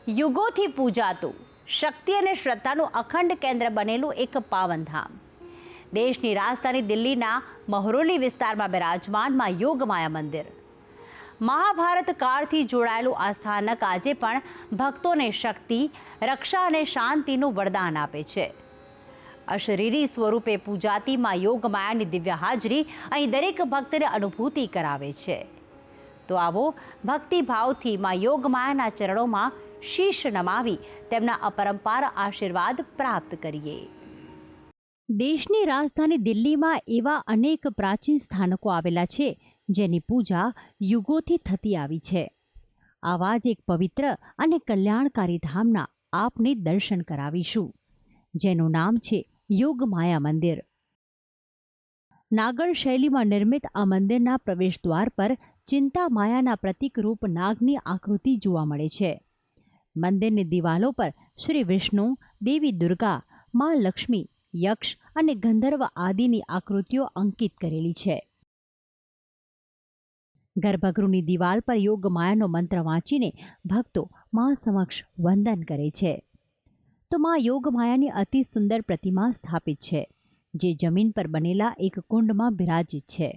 યુગોથી પૂજાતું શક્તિ અને શ્રદ્ધાનું અખંડ કેન્દ્ર બનેલું એક પાવનધામ, દેશની રાજધાની દિલ્હીના મહરોલી વિસ્તારમાં બિરાજમાન માં યોગમાયા મંદિર. મહાભારત કાળથી જોડાયેલું આ સ્થાનક આજે પણ ભક્તોને શક્તિ, રક્ષા અને શાંતિનું વરદાન આપે છે. અશરીરી સ્વરૂપે પૂજાતી માં યોગમાયાની દિવ્ય હાજરી અહીં દરેક ભક્તને અનુભૂતિ કરાવે છે. તો આવો ભક્તિભાવથી માં યોગમાયાના ચરણોમાં શીશ નમાવી તેમના અપરંપાર આશીર્વાદ પ્રાપ્ત કરીએ. દેશની રાજધાની દિલ્હીમાં એવા અનેક પ્રાચીન સ્થાનકો આવેલા છે જેની પૂજા યુગોથી થતી આવી છે. આવા જ એક પવિત્ર અને કલ્યાણકારી ધામના આપને દર્શન કરાવીશું, જેનું નામ છે યોગમાયા મંદિર. નાગર શૈલીમાં નિર્મિત આ મંદિરના પ્રવેશ દ્વાર પર ચિંતા માયાના પ્રતીકરૂપ નાગની આકૃતિ જોવા મળે છે. મંદિરની દિવાલો પર શ્રી વિષ્ણુ, દેવી દુર્ગા, મા લક્ષ્મી, યક્ષ અને ગંધર્વ આદિની આકૃતિઓ અંકિત કરેલી છે. ગર્ભગૃહની દિવાલ પર યોગમાયાનો મંત્ર વાંચીને ભક્તો મા સમક્ષ વંદન કરે છે. તો મા યોગમાયાની અતિ સુંદર પ્રતિમા સ્થાપિત છે, જે જમીન પર બનેલા એક કુંડમાં બિરાજિત છે.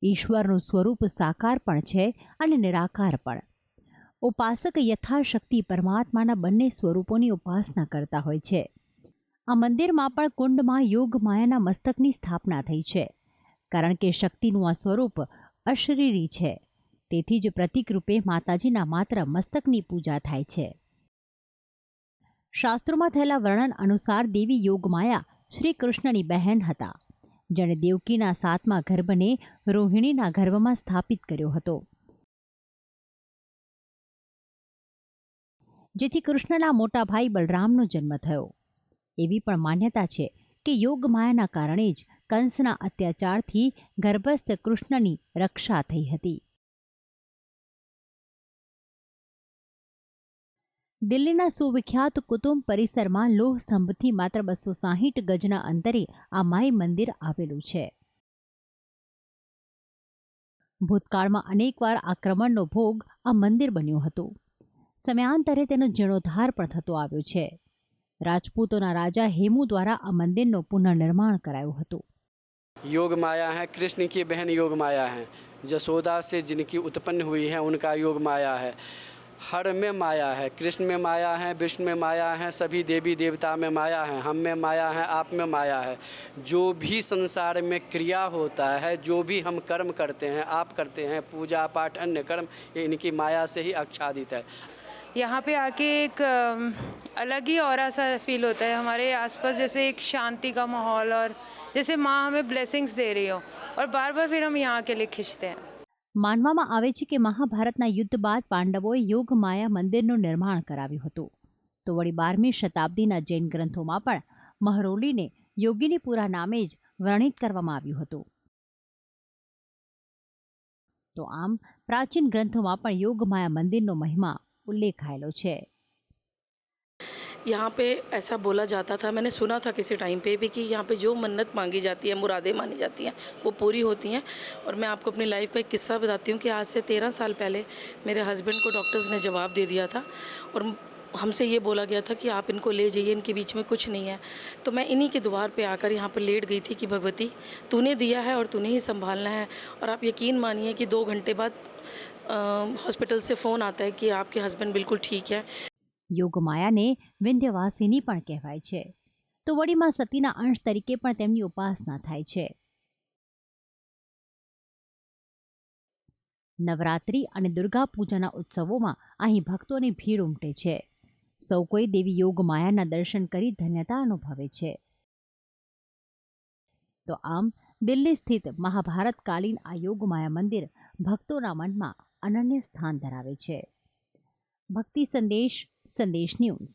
ઈશ્વરનું સ્વરૂપ સાકાર પણ છે અને નિરાકાર પણ. ઉપાસક યથાશક્તિ પરમાત્માના બંને સ્વરૂપોની ઉપાસના કરતા હોય છે. આ મંદિરમાં પણ કુંડમાં યોગમાયાના મસ્તકની સ્થાપના થઈ છે, કારણ કે શક્તિનું આ સ્વરૂપ અશરીરી છે. તેથી જ પ્રતીક રૂપે માતાજીના માત્ર મસ્તકની પૂજા થાય છે. શાસ્ત્રોમાં થયેલા વર્ણન અનુસાર દેવી યોગમાયા શ્રી કૃષ્ણની બહેન હતા, જેણે દેવકીના 7મા ગર્ભને રોહિણીના ગર્ભમાં સ્થાપિત કર્યો હતો, જેથી કૃષ્ણના મોટા ભાઈ બલરામનો જન્મ થયો. એવી પણ માન્યતા છે કે યોગમાયાના કારણે જ કંસના અત્યાચારથી ગર્ભસ્થ કૃષ્ણની રક્ષા થઈ હતી. દિલ્હીના સુવિખ્યાત કુતુબ પરિસરમાં લોહ સ્તંભથી માત્ર 260 ગજના અંતરે આ માઈ મંદિર આવેલું છે. ભૂતકાળમાં અનેકવાર આક્રમણનો ભોગ આ મંદિર બન્યું હતું. સમયાંતરે તેનો જીર્ણોદ્ધાર પણ થતો આવ્યો છે. રાજપૂતોના રાજા હેમુ દ્વારા આ મંદિરનું પુનઃનિર્માણ કરાયું હતું. योग माया है, कृष्ण की बहन योग माया है, जसोदा से जिनकी उत्पन्न हुई है उनका योग माया है. हर में माया है, कृष्ण में माया है, विष्णु में माया है, सभी देवी देवता में माया है, हम में माया है, आप में माया है. जो भी संसार में क्रिया होता है, जो भी हम कर्म करते हैं, आप करते हैं, पूजा पाठ अन्य कर्म, ये इनकी माया से ही आच्छादित है. यहाँ पे आके एक अलग ही ऑरा सा फील होता है. हमारे आसपास जैसे एक शांति का माहौल और जैसे माँ हमें ब्लेसिंग्स दे रही हो और बार बार फिर हम यहाँ के लिए खींचते हैं. માનવામાં આવે છે કે મહાભારતના યુદ્ધ બાદ પાંડવોએ યોગમાયા મંદિરનું નિર્માણ કરાવ્યું હતું. તો વળી 12મી શતાબ્દીના જૈન ગ્રંથોમાં પણ મહરોલીને યોગિનીપુરા નામે જ વર્ણિત કરવામાં આવ્યું હતું. તો આમ પ્રાચીન ગ્રંથોમાં પણ યોગમાયા મંદિરનો મહિમા उल्लेखायलो छे. यहाँ पे ऐसा बोला जाता था, मैंने सुना था किसी टाइम पे भी कि यहाँ पे जो मन्नत मांगी जाती है, मुरादें मानी जाती हैं, वो पूरी होती हैं. और मैं आपको अपनी लाइफ का एक किस्सा बताती हूँ कि आज से 13 साल पहले मेरे हस्बैंड को डॉक्टर्स ने जवाब दे दिया था और हमसे ये बोला गया था कि आप इनको ले जाइए, इनके बीच में कुछ नहीं है. तो मैं इन्हीं के द्वार पे आकर यहाँ पर लेट गई थी कि भगवती तूने दिया है और तूने ही संभालना है. और आप यकीन मानिए कि 2 घंटे बाद हॉस्पिटल से फ़ोन आता है कि आपके हस्बैंड बिल्कुल ठीक है. યોગમાયાને વિંધ્યવાસિની પણ કહેવાય છે. તો વળીમાં સતીના અંશ તરીકે પણ તેમની ઉપાસના થાય છે. નવરાત્રિ અને દુર્ગા પૂજાના ઉત્સવોમાં અહીં ભક્તોની ભીડ ઉમટે છે. સૌ કોઈ દેવી યોગમાયાના દર્શન કરી ધન્યતા અનુભવે છે. તો આમ દિલ્હી સ્થિત મહાભારતકાલીન આ યોગમાયા મંદિર ભક્તોના મનમાં અનન્ય સ્થાન ધરાવે છે. ભક્તિ સંદેશ, સંદેશ ન્યૂઝ.